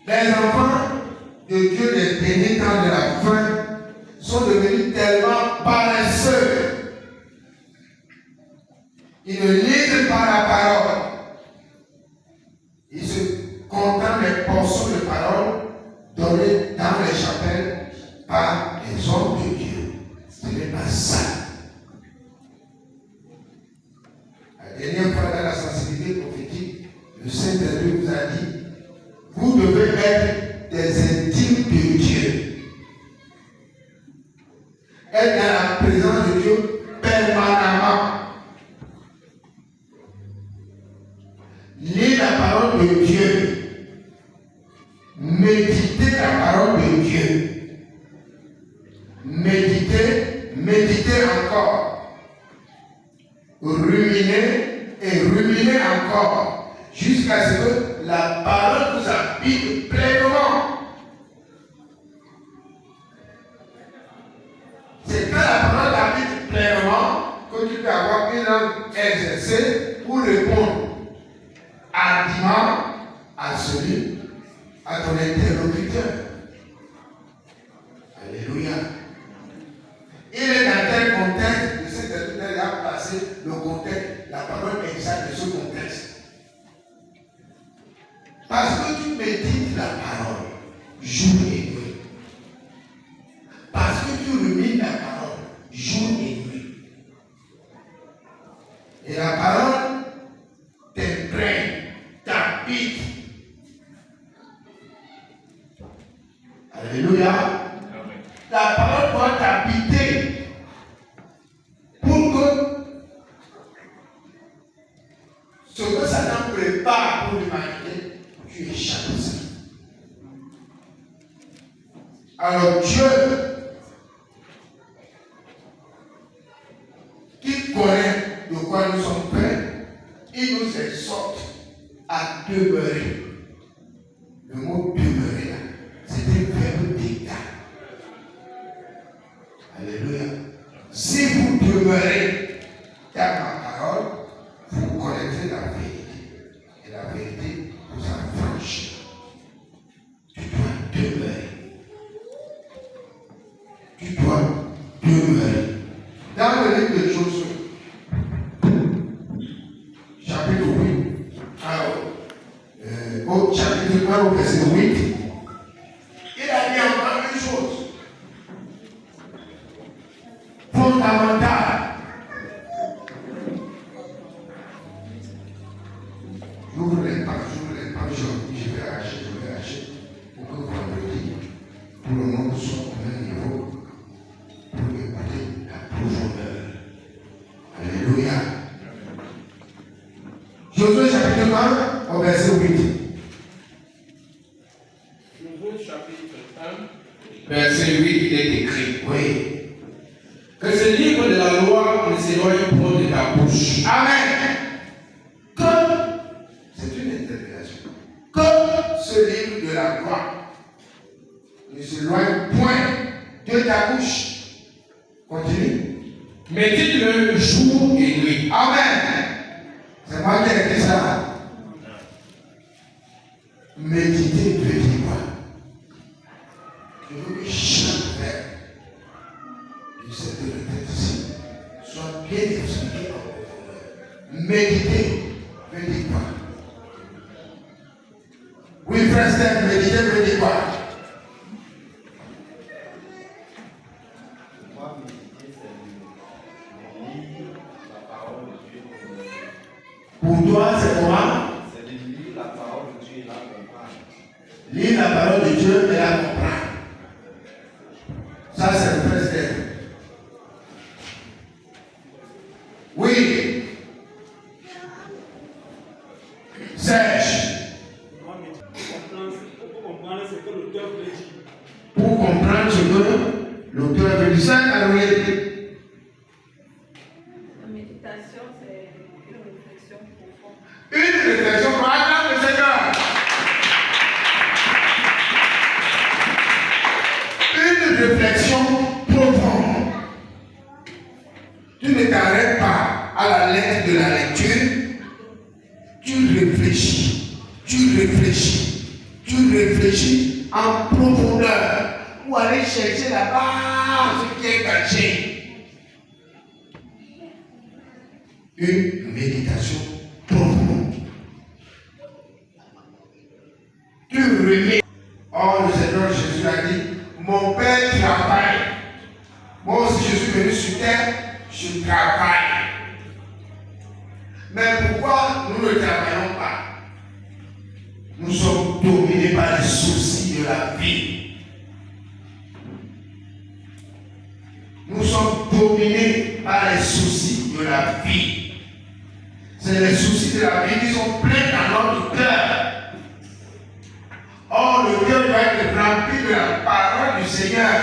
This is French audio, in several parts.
Les enfants de Dieu des derniers temps de la fin sont devenus tellement paresseux. Ils ne lisent pas la parole. Ils se contentent des portions de parole données dans les chapelles par les hommes de Dieu. Ce n'est pas ça. La dernière fois dans la sensibilité prophétique, le Saint-Esprit vous a dit, vous devez être des intimes de Dieu. Être dans la présence de Dieu permanemment. Lire la parole de Dieu. Méditer la parole de Dieu. Méditer encore. Ruminer et ruminer encore. Jusqu'à ce que la parole vous habite pleinement. C'est quand la parole habite pleinement que tu peux avoir une langue exercée pour répondre hardiment à ton interlocuteur. Alléluia. Il est dans tel contexte, le Saint-Esprit a placé le contexte, la parole exacte de ce contexte. Parce que tu médites la parole, jour et nuit. Parce que tu rumines la parole, jour et nuit. Et la parole t'imprègne, t'habite. Alléluia. La parole doit t'habiter pour que ce que Satan prépare pour l'humanité, tu échappes à ça. Alors Dieu, qui connaît de quoi nous sommes faits, il nous exhorte à demeurer. Le mot demeurer là, c'est un verbe d'état. Alléluia. Si vous demeurez dans ma parole, vous connaîtrez la vérité. Et la vérité vous affranchit. Tu dois demeurer. Tu dois demeurer. Dans le livre de Josué, chapitre 8, au chapitre 1, au verset 8, il a dit encore une chose fondamentale. J'ouvre les pages, je vais arracher pour que vendredi, tout le monde soit au même niveau pour écouter la profondeur. Alléluia. Josué chapitre 1 au verset 8. Josué chapitre 1, Verset 8, il est écrit. Oui. que ce livre de la loi ne s'éloigne point de ta bouche. Amen. Comme, c'est une interpellation, comme ce livre de la loi ne s'éloigne point de ta bouche. Continue. Médite-le jour et nuit. Amen. C'est moi qui ai écrit ça. Méditer veut dire quoi? Je veux que chaque verbe de cette retraite ici soit bien expliqué en profondeur. Méditer veut dire quoi? Oui, frère Steph, méditer veut dire quoi? Pour toi, c'est quoi? C'est de lire la parole de Dieu et la comprendre. Lire la parole de Dieu et la comprendre. Ça, c'est le first step. Oui. Sèche. Pour comprendre ce que l'auteur veut dire. Pour comprendre ce que l'auteur veut dire. Ça, alloué. La méditation, c'est une réflexion profonde. Une réflexion pour acclamer le Seigneur. Une réflexion profonde. Tu ne t'arrêtes pas à la lettre de la lecture. Tu réfléchis. Tu réfléchis. Tu réfléchis. réfléchir en profondeur pour aller chercher là-bas ce qui est caché. Une méditation profonde. Tu remets. Or, le Seigneur Jésus a dit, mon Père travaille. Moi aussi, je suis venu sur terre, je travaille. Mais pourquoi nous ne travaillons pas? Nous sommes dominés par les soucis de la vie. Nous sommes dominés par les soucis de la vie. C'est les soucis de la vie qui sont pleins dans notre cœur. Or, le cœur doit être rempli de la parole du Seigneur.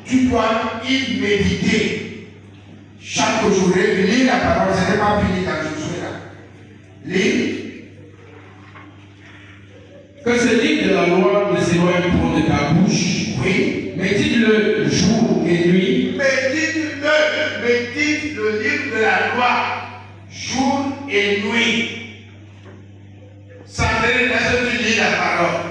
Tu dois y méditer. Chaque jour, lis la parole. Ce n'est pas fini quand je suis là. Lis. Que ce livre de la loi ne s'éloigne point de ta bouche. Oui. Médite-le jour et nuit. Médite le livre de la loi jour et nuit. Ça veut dire que tu lis la parole.